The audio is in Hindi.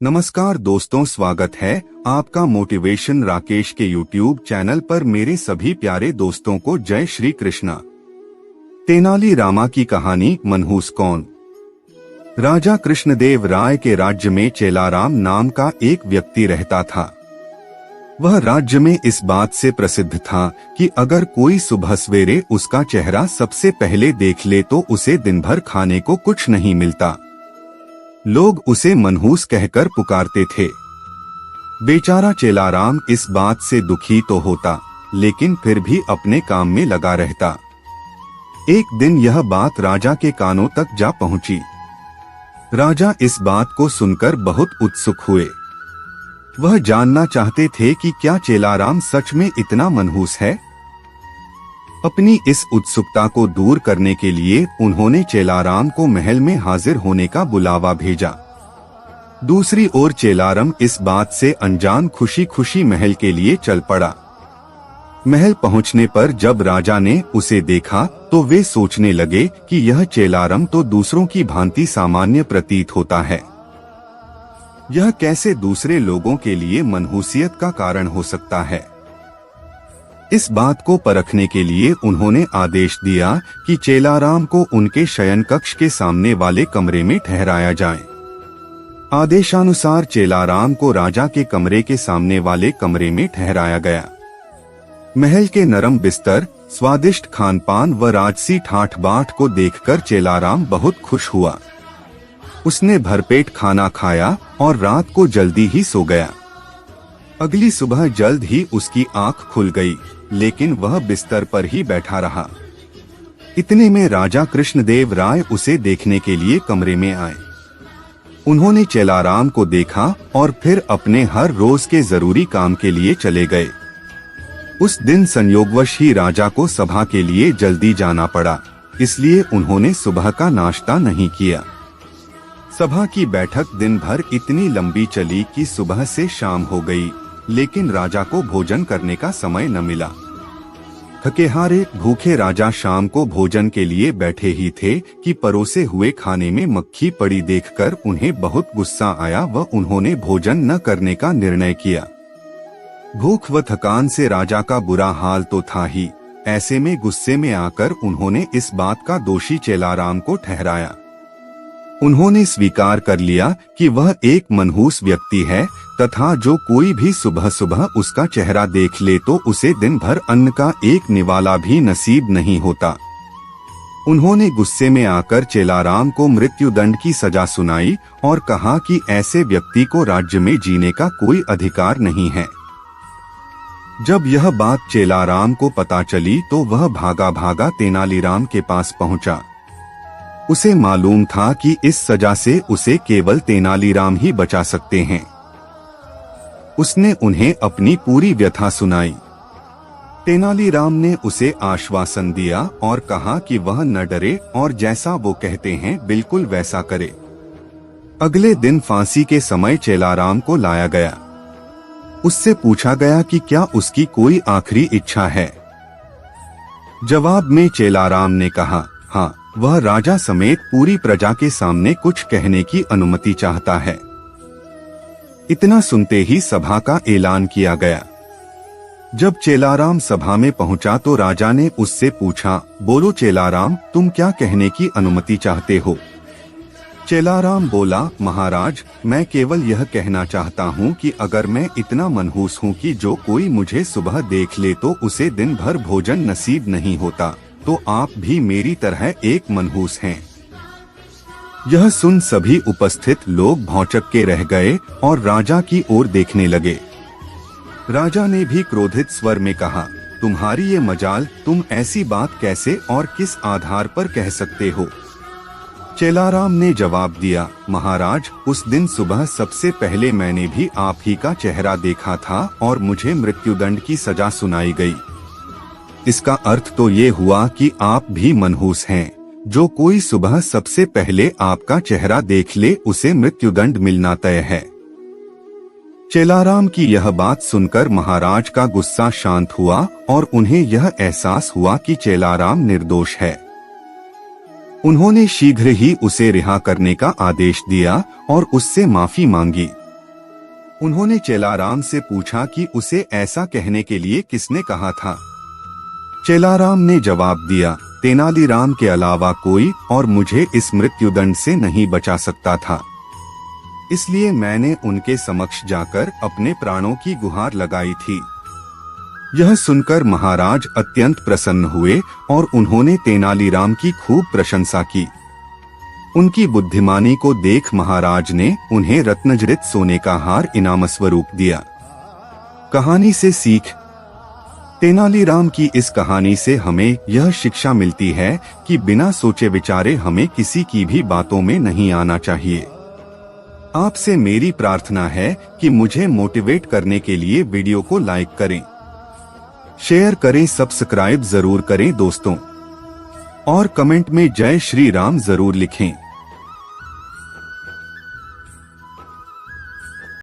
नमस्कार दोस्तों, स्वागत है आपका मोटिवेशन राकेश के यूट्यूब चैनल पर। मेरे सभी प्यारे दोस्तों को जय श्री कृष्णा। तेनाली रामा की कहानी मनहूस कौन। राजा कृष्णदेव राय के राज्य में चेलाराम नाम का एक व्यक्ति रहता था। वह राज्य में इस बात से प्रसिद्ध था कि अगर कोई सुबह सवेरे उसका चेहरा सबसे पहले देख ले तो उसे दिन भर खाने को कुछ नहीं मिलता। लोग उसे मनहूस कहकर पुकारते थे। बेचारा चेलाराम इस बात से दुखी तो होता, लेकिन फिर भी अपने काम में लगा रहता। एक दिन यह बात राजा के कानों तक जा पहुंची। राजा इस बात को सुनकर बहुत उत्सुक हुए। वह जानना चाहते थे कि क्या चेलाराम सच में इतना मनहूस है। अपनी इस उत्सुकता को दूर करने के लिए उन्होंने चेलाराम को महल में हाजिर होने का बुलावा भेजा। दूसरी ओर चेलाराम इस बात से अनजान खुशी खुशी महल के लिए चल पड़ा। महल पहुंचने पर जब राजा ने उसे देखा तो वे सोचने लगे कि यह चेलाराम तो दूसरों की भांति सामान्य प्रतीत होता है। यह कैसे दूसरे लोगों के लिए मनहूसियत का कारण हो सकता है। इस बात को परखने के लिए उन्होंने आदेश दिया कि चेलाराम को उनके शयन कक्ष के सामने वाले कमरे में ठहराया जाए। आदेशानुसार चेलाराम को राजा के कमरे के सामने वाले कमरे में ठहराया गया। महल के नरम बिस्तर, स्वादिष्ट खानपान व राजसी ठाठ बाट को देखकर चेलाराम बहुत खुश हुआ। उसने भरपेट खाना खाया और रात को जल्दी ही सो गया। अगली सुबह जल्द ही उसकी आंख खुल गई, लेकिन वह बिस्तर पर ही बैठा रहा। इतने में राजा कृष्णदेव राय उसे देखने के लिए कमरे में आए। उन्होंने चेलाराम को देखा और फिर अपने हर रोज के जरूरी काम के लिए चले गए। उस दिन संयोगवश ही राजा को सभा के लिए जल्दी जाना पड़ा, इसलिए उन्होंने सुबह का नाश्ता नहीं किया। सभा की बैठक दिन भर इतनी लंबी चली कि सुबह से शाम हो गई, लेकिन राजा को भोजन करने का समय न मिला। थकेहारे भूखे राजा शाम को भोजन के लिए बैठे ही थे कि परोसे हुए खाने में मक्खी पड़ी देखकर उन्हें बहुत गुस्सा आया व उन्होंने भोजन न करने का निर्णय किया। भूख व थकान से राजा का बुरा हाल तो था ही, ऐसे में गुस्से में आकर उन्होंने इस बात का दोषी चेलाराम को ठहराया। उन्होंने स्वीकार कर लिया कि वह एक मनहूस व्यक्ति है तथा जो कोई भी सुबह सुबह उसका चेहरा देख ले तो उसे दिन भर अन्न का एक निवाला भी नसीब नहीं होता। उन्होंने गुस्से में आकर चेलाराम को मृत्युदंड की सजा सुनाई और कहा कि ऐसे व्यक्ति को राज्य में जीने का कोई अधिकार नहीं है। जब यह बात चेलाराम को पता चली तो वह भागा भागा तेनालीराम के पास पहुंचा। उसे मालूम था कि इस सजा से उसे केवल तेनालीराम ही बचा सकते हैं। उसने उन्हें अपनी पूरी व्यथा सुनाई। तेनालीराम ने उसे आश्वासन दिया और कहा कि वह न डरे और जैसा वो कहते हैं बिल्कुल वैसा करे। अगले दिन फांसी के समय चेलाराम को लाया गया। उससे पूछा गया कि क्या उसकी कोई आखिरी इच्छा है। जवाब में चेलाराम ने कहा, हाँ, वह राजा समेत पूरी प्रजा के सामने कुछ कहने की अनुमति चाहता है। इतना सुनते ही सभा का ऐलान किया गया। जब चेलाराम सभा में पहुंचा तो राजा ने उससे पूछा, बोलो चेलाराम, तुम क्या कहने की अनुमति चाहते हो। चेलाराम बोला, महाराज, मैं केवल यह कहना चाहता हूँ कि अगर मैं इतना मनहूस हूँ कि जो कोई मुझे सुबह देख ले तो उसे दिन भर भोजन नसीब नहीं होता, तो आप भी मेरी तरह एक मनहूस हैं। यह सुन सभी उपस्थित लोग भौंचक के रह गए और राजा की ओर देखने लगे। राजा ने भी क्रोधित स्वर में कहा, तुम्हारी ये मजाल, तुम ऐसी बात कैसे और किस आधार पर कह सकते हो। चेलाराम ने जवाब दिया, महाराज, उस दिन सुबह सबसे पहले मैंने भी आप ही का चेहरा देखा था और मुझे मृत्युदंड की सजा सुनाई गई। इसका अर्थ तो ये हुआ कि आप भी मनहूस हैं। जो कोई सुबह सबसे पहले आपका चेहरा देख ले उसे मृत्युदंड मिलना तय है। चेलाराम की यह बात सुनकर महाराज का गुस्सा शांत हुआ और उन्हें यह एहसास हुआ कि चेलाराम निर्दोष है। उन्होंने शीघ्र ही उसे रिहा करने का आदेश दिया और उससे माफी मांगी। उन्होंने चेलाराम से पूछा कि उसे ऐसा कहने के लिए किसने कहा था। चेलाराम ने जवाब दिया, तेनालीराम के अलावा कोई और मुझे इस मृत्युदंड से नहीं बचा सकता था, इसलिए मैंने उनके समक्ष जाकर अपने प्राणों की गुहार लगाई थी। यह सुनकर महाराज अत्यंत प्रसन्न हुए और उन्होंने तेनालीराम की खूब प्रशंसा की। उनकी बुद्धिमानी को देख महाराज ने उन्हें रत्नजड़ित सोने का हार इनाम स्वरूप दिया। कहानी से सीख। तेनालीराम की इस कहानी से हमें यह शिक्षा मिलती है कि बिना सोचे विचारे हमें किसी की भी बातों में नहीं आना चाहिए। आपसे मेरी प्रार्थना है कि मुझे मोटिवेट करने के लिए वीडियो को लाइक करें, शेयर करें, सब्सक्राइब जरूर करें दोस्तों, और कमेंट में जय श्री राम जरूर लिखें।